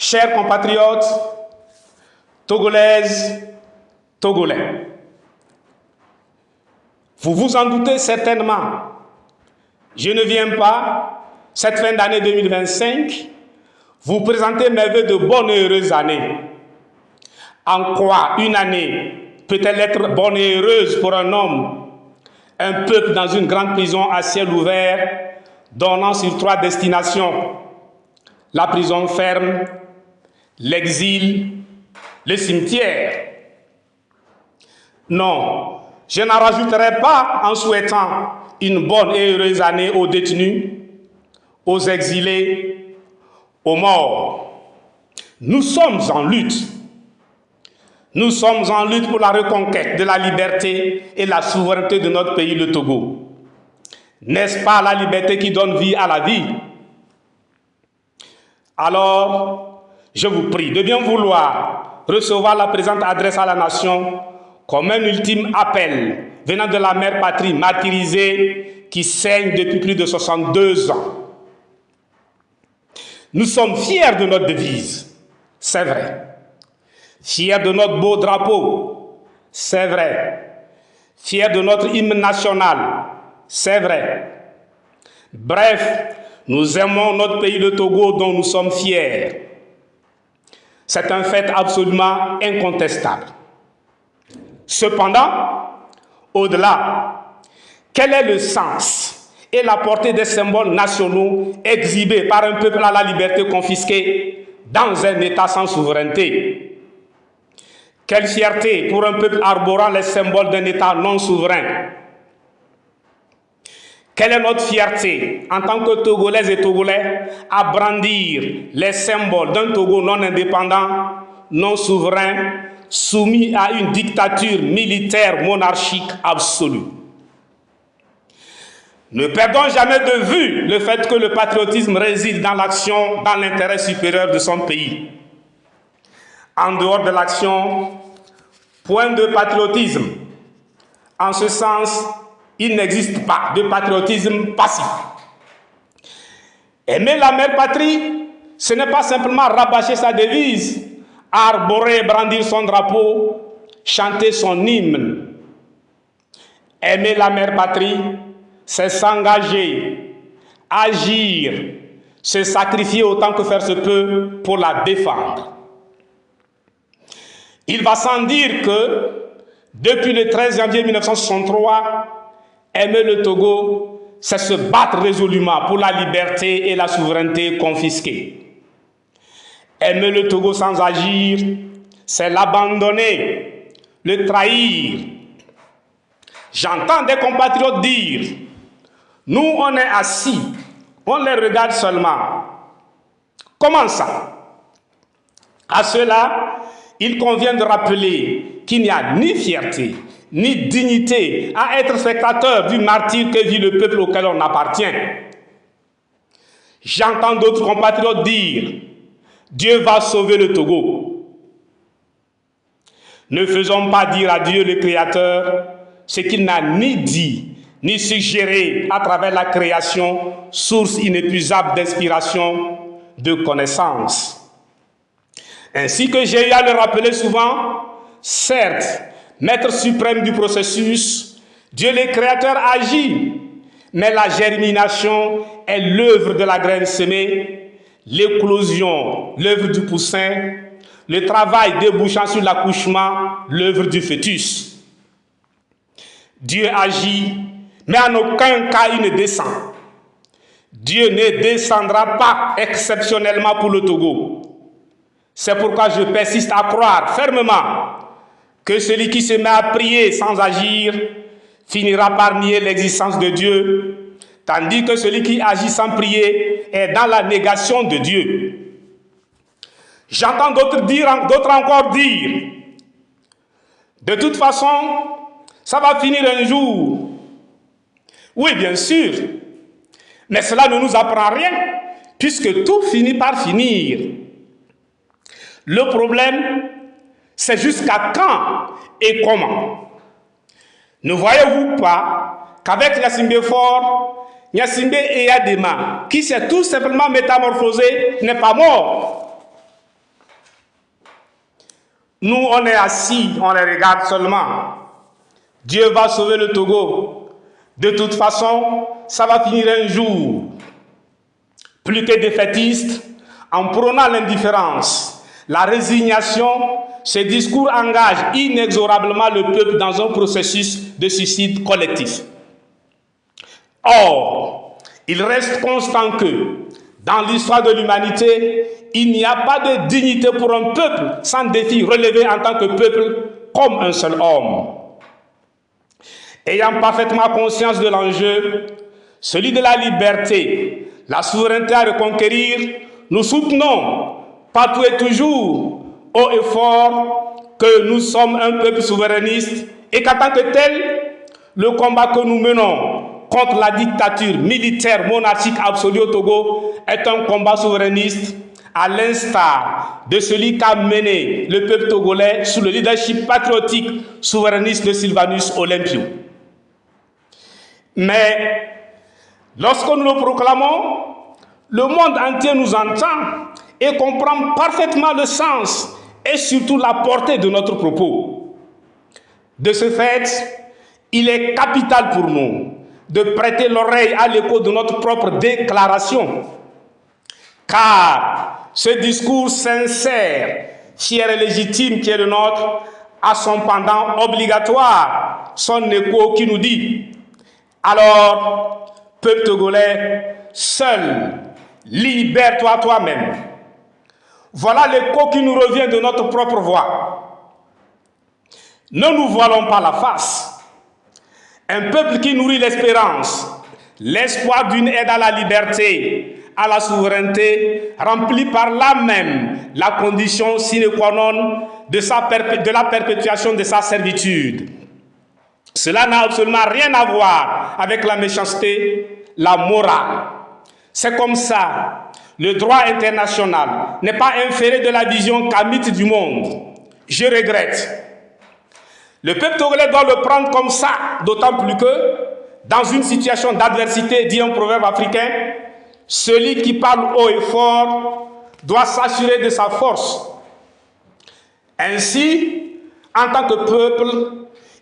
Chers compatriotes, Togolaises, Togolais, vous vous en doutez certainement, je ne viens pas, cette fin d'année 2025, vous présenter mes vœux de bonne et heureuse année. En quoi une année peut-elle être bonne et heureuse pour un homme, un peuple dans une grande prison à ciel ouvert, donnant sur 3 destinations, la prison ferme, l'exil, le cimetière? Non, je n'en rajouterai pas en souhaitant une bonne et heureuse année aux détenus, aux exilés, aux morts. Nous sommes en lutte. Nous sommes en lutte pour la reconquête de la liberté et la souveraineté de notre pays, le Togo. N'est-ce pas la liberté qui donne vie à la vie? Alors, je vous prie de bien vouloir recevoir la présente adresse à la nation comme un ultime appel venant de la mère patrie martyrisée qui saigne depuis plus de 62 ans. Nous sommes fiers de notre devise, c'est vrai. Fiers de notre beau drapeau, c'est vrai. Fiers de notre hymne national, c'est vrai. Bref, nous aimons notre pays, le Togo, dont nous sommes fiers. C'est un fait absolument incontestable. Cependant, au-delà, quel est le sens et la portée des symboles nationaux exhibés par un peuple à la liberté confisquée dans un État sans souveraineté? Quelle fierté pour un peuple arborant les symboles d'un État non souverain? Quelle est notre fierté en tant que Togolaises et Togolais à brandir les symboles d'un Togo non indépendant, non souverain, soumis à une dictature militaire monarchique absolue? Ne perdons jamais de vue le fait que le patriotisme réside dans l'action, dans l'intérêt supérieur de son pays. En dehors de l'action, point de patriotisme. En ce sens, il n'existe pas de patriotisme passif. Aimer la mère patrie, ce n'est pas simplement rabâcher sa devise, arborer et brandir son drapeau, chanter son hymne. Aimer la mère patrie, c'est s'engager, agir, se sacrifier autant que faire se peut pour la défendre. Il va sans dire que, depuis le 13 janvier 1963, aimer le Togo, c'est se battre résolument pour la liberté et la souveraineté confisquées. Aimer le Togo sans agir, c'est l'abandonner, le trahir. J'entends des compatriotes dire, nous on est assis, on les regarde seulement. Comment ça? À cela, il convient de rappeler qu'il n'y a ni fierté, ni dignité à être spectateur du martyre que vit le peuple auquel on appartient. J'entends d'autres compatriotes dire « Dieu va sauver le Togo ». Ne faisons pas dire à Dieu le Créateur ce qu'il n'a ni dit, ni suggéré à travers la création, source inépuisable d'inspiration, de connaissances. Ainsi que j'ai eu à le rappeler souvent, certes, maître suprême du processus, Dieu le Créateur agit, mais la germination est l'œuvre de la graine semée, l'éclosion, l'œuvre du poussin, le travail débouchant sur l'accouchement, l'œuvre du fœtus. Dieu agit, mais en aucun cas il ne descend. Dieu ne descendra pas exceptionnellement pour le Togo. C'est pourquoi je persiste à croire fermement que celui qui se met à prier sans agir finira par nier l'existence de Dieu, tandis que celui qui agit sans prier est dans la négation de Dieu. J'entends d'autres encore dire, de toute façon, ça va finir un jour. Oui, bien sûr, mais cela ne nous apprend rien, puisque tout finit par finir. Le problème, c'est jusqu'à quand et comment. Ne voyez-vous pas qu'avec Gnassingbé Faure, Gnassingbé Eyadema, qui s'est tout simplement métamorphosé, n'est pas mort. Nous, on est assis, on les regarde seulement. Dieu va sauver le Togo. De toute façon, ça va finir un jour. Plus que défaitiste, en prônant l'indifférence, la résignation, ces discours engagent inexorablement le peuple dans un processus de suicide collectif. Or, il reste constant que, dans l'histoire de l'humanité, il n'y a pas de dignité pour un peuple sans défi relevé en tant que peuple comme un seul homme. Ayant parfaitement conscience de l'enjeu, celui de la liberté, la souveraineté à reconquérir, nous soutenons partout et toujours, haut et fort, que nous sommes un peuple souverainiste et qu'en tant que tel, le combat que nous menons contre la dictature militaire monarchique absolue au Togo est un combat souverainiste à l'instar de celui qu'a mené le peuple togolais sous le leadership patriotique souverainiste de Sylvanus Olympio. Mais lorsque nous le proclamons, le monde entier nous entend et comprend parfaitement le sens et surtout la portée de notre propos. De ce fait, il est capital pour nous de prêter l'oreille à l'écho de notre propre déclaration. Car ce discours sincère, fier et légitime qui est le nôtre, a son pendant obligatoire, son écho qui nous dit: alors, peuple togolais, seul, libère-toi toi-même. Voilà l'écho qui nous revient de notre propre voix. Ne nous voilons pas la face. Un peuple qui nourrit l'espérance, l'espoir d'une aide à la liberté, à la souveraineté, remplit par là même la condition sine qua non de la perpétuation de sa servitude. Cela n'a absolument rien à voir avec la méchanceté, la morale. C'est comme ça. Le droit international n'est pas inféré de la vision kamite du monde. Je regrette. Le peuple togolais doit le prendre comme ça, d'autant plus que, dans une situation d'adversité, dit un proverbe africain, celui qui parle haut et fort doit s'assurer de sa force. Ainsi, en tant que peuple,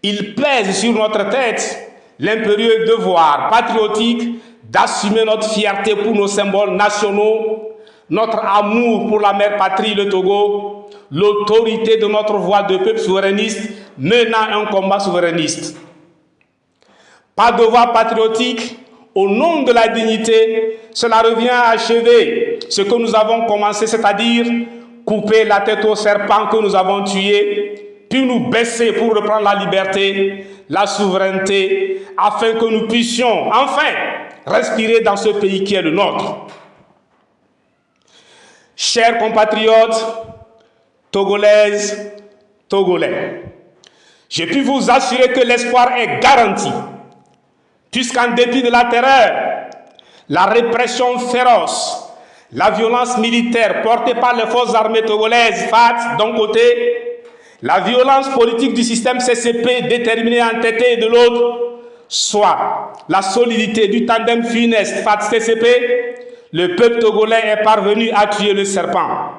il pèse sur notre tête l'impérieux devoir patriotique d'assumer notre fierté pour nos symboles nationaux, notre amour pour la mère patrie, le Togo, l'autorité de notre voix de peuple souverainiste menant un combat souverainiste. Par devoir patriotique, au nom de la dignité, cela revient à achever ce que nous avons commencé, c'est-à-dire couper la tête au serpent que nous avons tué, puis nous baisser pour reprendre la liberté, la souveraineté, afin que nous puissions enfin respirer dans ce pays qui est le nôtre. Chers compatriotes, Togolaises, Togolais, je puis vous assurer que l'espoir est garanti, puisqu'en dépit de la terreur, la répression féroce, la violence militaire portée par les forces armées togolaises, FAT d'un côté, la violence politique du système CCP déterminé entêté de l'autre, soit la solidité du tandem funeste FAT-CCP, le peuple togolais est parvenu à tuer le serpent.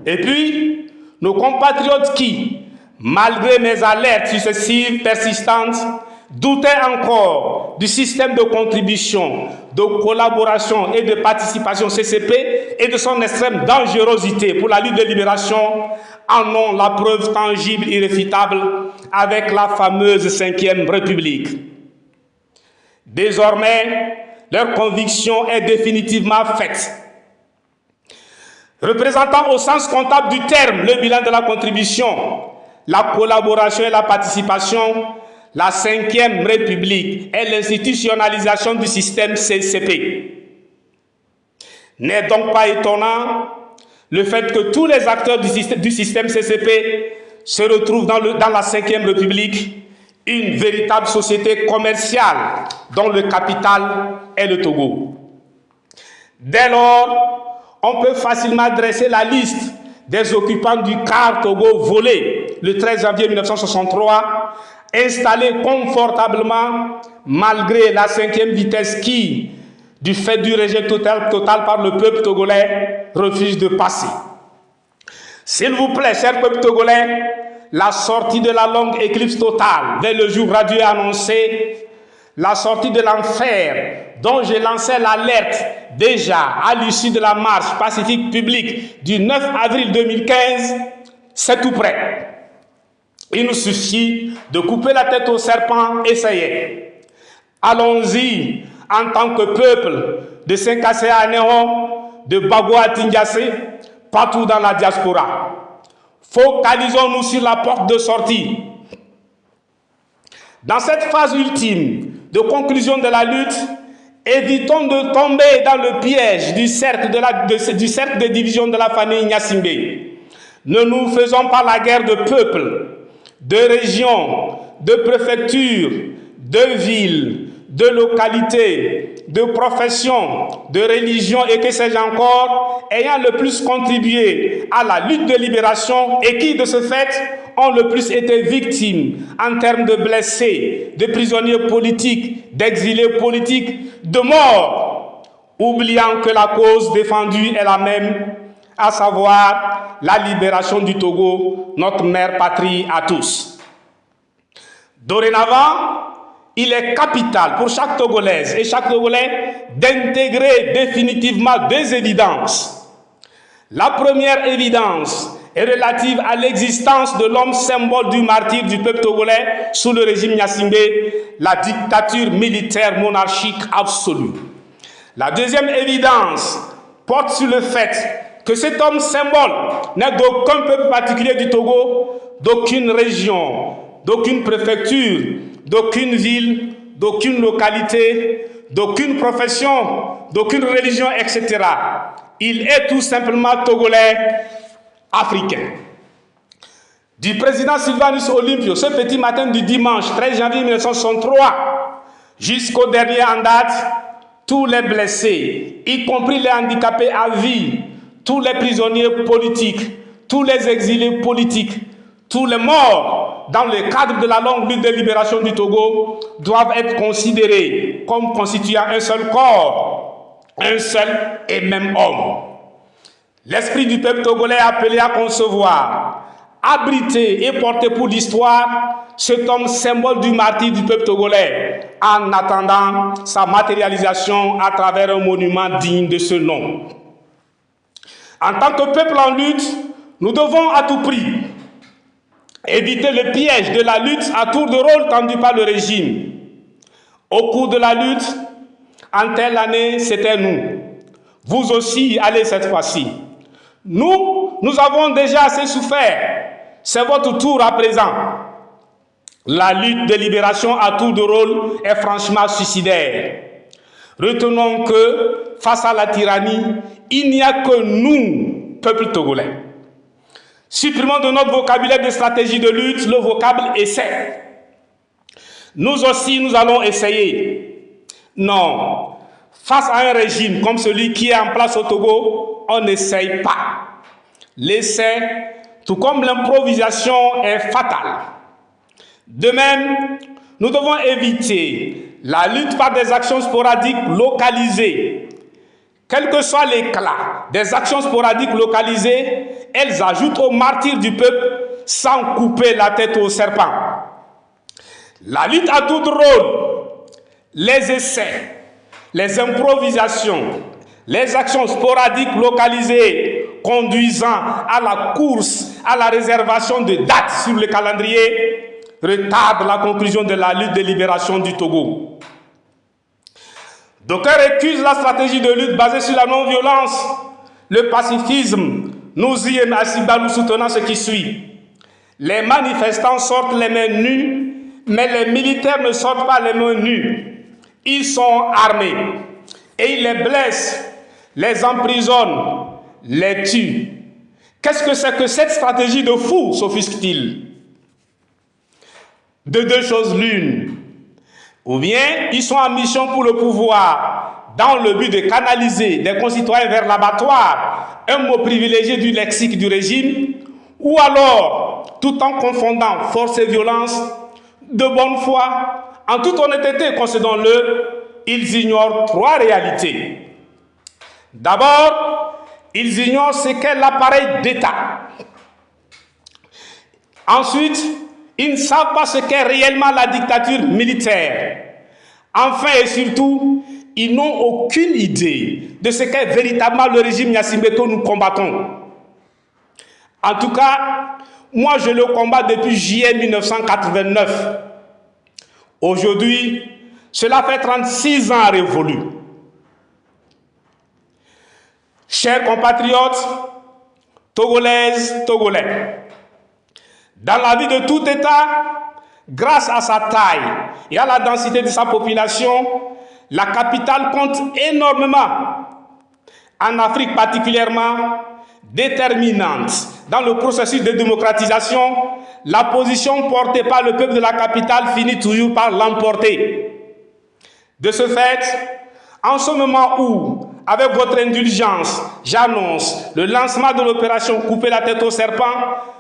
Et puis, nos compatriotes qui, malgré mes alertes successives, persistantes, doutaient encore du système de contribution, de collaboration et de participation CCP et de son extrême dangerosité pour la lutte de libération, en ont la preuve tangible et irréfutable avec la fameuse 5e République. Désormais, leur conviction est définitivement faite. Représentant au sens comptable du terme le bilan de la contribution, la collaboration et la participation, la 5e République est l'institutionnalisation du système CCP. N'est donc pas étonnant le fait que tous les acteurs du système CCP se retrouvent dans la 5e République, une véritable société commerciale dont le capital est le Togo. Dès lors, on peut facilement dresser la liste des occupants du car Togo volé le 13 janvier 1963, installés confortablement malgré la 5e vitesse qui, du fait du rejet total par le peuple togolais, refuse de passer. S'il vous plaît, chers peuples togolais, la sortie de la longue éclipse totale vers le jour radieux annoncé, la sortie de l'enfer dont j'ai lancé l'alerte déjà à l'issue de la marche pacifique publique du 9 avril 2015, c'est tout prêt. Il nous suffit de couper la tête au serpent et ça y est. Allons-y en tant que peuple de Saint-Cassé-à-Néon, de Bagua à Tingassé, partout dans la diaspora. Focalisons-nous sur la porte de sortie. Dans cette phase ultime de conclusion de la lutte, évitons de tomber dans le piège du cercle de division de la famille Gnassingbé. Ne nous faisons pas la guerre de peuples, de régions, de préfectures, de villes, de localités, de professions, de religions et que sais-je encore, ayant le plus contribué à la lutte de libération et qui, de ce fait, ont le plus été victimes en termes de blessés, de prisonniers politiques, d'exilés politiques, de morts, oubliant que la cause défendue est la même, à savoir la libération du Togo, notre mère patrie à tous. Dorénavant, il est capital pour chaque Togolaise et chaque Togolais d'intégrer définitivement deux évidences. La première évidence est relative à l'existence de l'homme symbole du martyr du peuple togolais sous le régime Gnassingbé, la dictature militaire monarchique absolue. La deuxième évidence porte sur le fait que cet homme symbole n'est d'aucun peuple particulier du Togo, d'aucune région, d'aucune préfecture, d'aucune ville, d'aucune localité, d'aucune profession, d'aucune religion, etc. Il est tout simplement togolais, africain. Du président Sylvanus Olympio, ce petit matin du dimanche 13 janvier 1963, jusqu'au dernier en date, tous les blessés, y compris les handicapés à vie, tous les prisonniers politiques, tous les exilés politiques, tous les morts dans le cadre de la longue lutte de libération du Togo doivent être considérés comme constituant un seul corps, un seul et même homme. L'esprit du peuple togolais est appelé à concevoir, abriter et porter pour l'histoire cet homme symbole du martyr du peuple togolais en attendant sa matérialisation à travers un monument digne de ce nom. En tant que peuple en lutte, nous devons à tout prix éviter le piège de la lutte à tour de rôle tendu par le régime. Au cours de la lutte, en telle année, c'était nous. Vous aussi, allez cette fois-ci. Nous avons déjà assez souffert. C'est votre tour à présent. La lutte de libération à tour de rôle est franchement suicidaire. Retenons que, face à la tyrannie, il n'y a que nous, peuple togolais. Supprimons de notre vocabulaire de stratégie de lutte le vocable « essai ». Nous aussi, nous allons essayer. Non, face à un régime comme celui qui est en place au Togo, on n'essaye pas. L'essai, tout comme l'improvisation, est fatal. De même, nous devons éviter la lutte par des actions sporadiques localisées. Quel que soit l'éclat des actions sporadiques localisées, elles ajoutent au martyre du peuple sans couper la tête au serpent. La lutte à tout rôle, les essais, les improvisations, les actions sporadiques localisées conduisant à la course, à la réservation de dates sur le calendrier, retardent la conclusion de la lutte de libération du Togo. D'aucuns récusent la stratégie de lutte basée sur la non-violence, le pacifisme. Nous y nous soutenons ce qui suit. Les manifestants sortent les mains nues, mais les militaires ne sortent pas les mains nues. Ils sont armés et ils les blessent, les emprisonnent, les tuent. Qu'est-ce que c'est que cette stratégie de fou, s'offusque-t-il? De deux choses l'une. Ou bien ils sont en mission pour le pouvoir, dans le but de canaliser des concitoyens vers l'abattoir, un mot privilégié du lexique du régime, ou alors, tout en confondant force et violence, de bonne foi, en toute honnêteté, concédons-le, ils ignorent trois réalités. D'abord, ils ignorent ce qu'est l'appareil d'État. Ensuite, ils ne savent pas ce qu'est réellement la dictature militaire. Enfin et surtout, ils n'ont aucune idée de ce qu'est véritablement le régime Gnassingbé que nous combattons. En tout cas, moi je le combats depuis juillet 1989. Aujourd'hui, cela fait 36 ans révolus. Chers compatriotes, Togolaises, Togolais, dans la vie de tout État, grâce à sa taille et à la densité de sa population, la capitale compte énormément. En Afrique particulièrement, déterminante dans le processus de démocratisation, la position portée par le peuple de la capitale finit toujours par l'emporter. De ce fait, en ce moment où, avec votre indulgence, j'annonce le lancement de l'opération Couper la tête au serpent,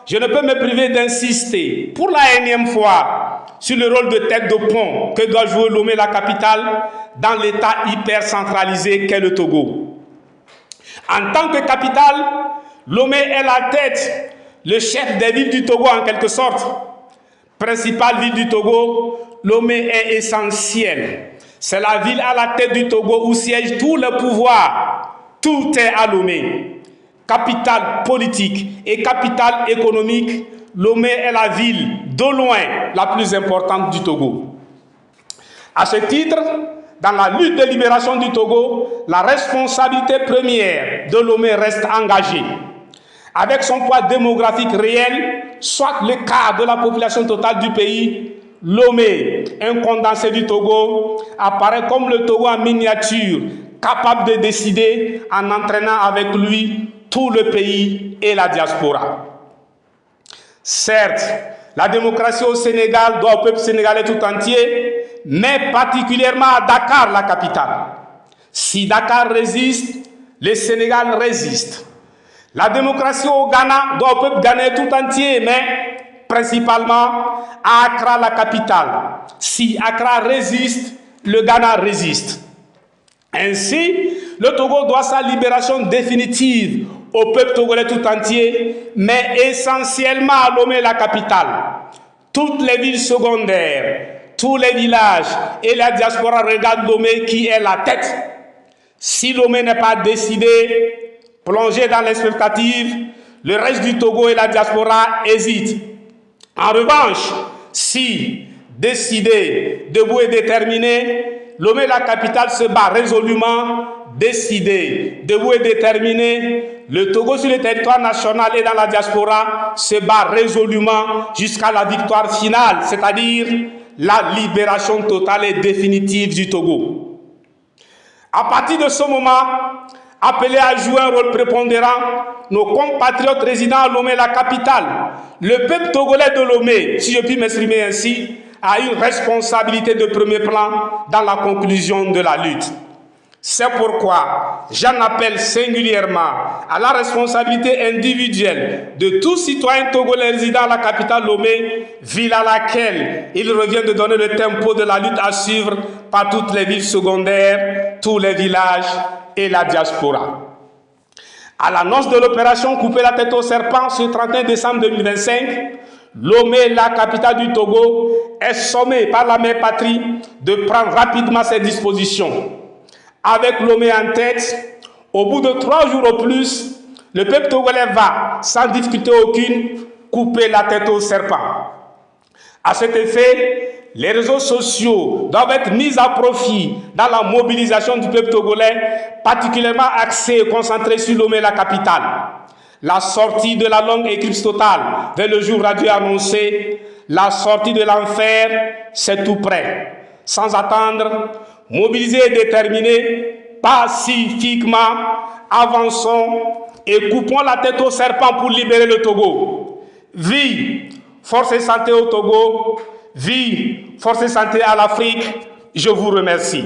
je ne peux me priver d'insister pour la énième fois sur le rôle de tête de pont que doit jouer Lomé, la capitale, dans l'état hyper centralisé qu'est le Togo. En tant que capitale, Lomé est la tête, le chef des villes du Togo en quelque sorte. Principale ville du Togo, Lomé est essentielle. C'est la ville à la tête du Togo où siège tout le pouvoir. Tout est à Lomé. Capitale politique et capitale économique, Lomé est la ville de loin la plus importante du Togo. À ce titre, dans la lutte de libération du Togo, la responsabilité première de Lomé reste engagée. Avec son poids démographique réel, soit le quart de la population totale du pays, Lomé, un condensé du Togo, apparaît comme le Togo en miniature, capable de décider en entraînant avec lui tout le pays et la diaspora. Certes, la démocratie au Sénégal doit au peuple sénégalais tout entier, mais particulièrement à Dakar, la capitale. Si Dakar résiste, le Sénégal résiste. La démocratie au Ghana doit au peuple ghanéen tout entier, mais principalement à Accra, la capitale. Si Accra résiste, le Ghana résiste. Ainsi, le Togo doit sa libération définitive au peuple togolais tout entier, mais essentiellement à Lomé, la capitale. Toutes les villes secondaires, tous les villages et la diaspora regardent Lomé qui est la tête. Si Lomé n'est pas décidé, plongé dans l'expectative, le reste du Togo et la diaspora hésitent. En revanche, si décidé, debout et déterminé, Lomé, la capitale, se bat résolument, décidé, debout et déterminé. Le Togo sur le territoire national et dans la diaspora se bat résolument jusqu'à la victoire finale, c'est-à-dire la libération totale et définitive du Togo. À partir de ce moment, appelés à jouer un rôle prépondérant, nos compatriotes résidant à Lomé, la capitale, le peuple togolais de Lomé, si je puis m'exprimer ainsi, a une responsabilité de premier plan dans la conclusion de la lutte. C'est pourquoi j'en appelle singulièrement à la responsabilité individuelle de tout citoyen togolais résidant à la capitale Lomé, ville à laquelle il revient de donner le tempo de la lutte à suivre par toutes les villes secondaires, tous les villages et la diaspora. À l'annonce de l'opération Couper la tête au serpent ce 31 décembre 2025, Lomé, la capitale du Togo, est sommée par la mère patrie de prendre rapidement ses dispositions. Avec Lomé en tête, au bout de 3 jours au plus, le peuple togolais va, sans difficulté aucune, couper la tête au serpent. À cet effet, les réseaux sociaux doivent être mis à profit dans la mobilisation du peuple togolais, particulièrement axée et concentrée sur Lomé, la capitale. La sortie de la longue éclipse totale vers le jour radieux annoncé, la sortie de l'enfer, c'est tout près. Sans attendre, mobilisés et déterminés, pacifiquement, avançons et coupons la tête au serpent pour libérer le Togo. Vie, force et santé au Togo, vie, force et santé à l'Afrique. Je vous remercie.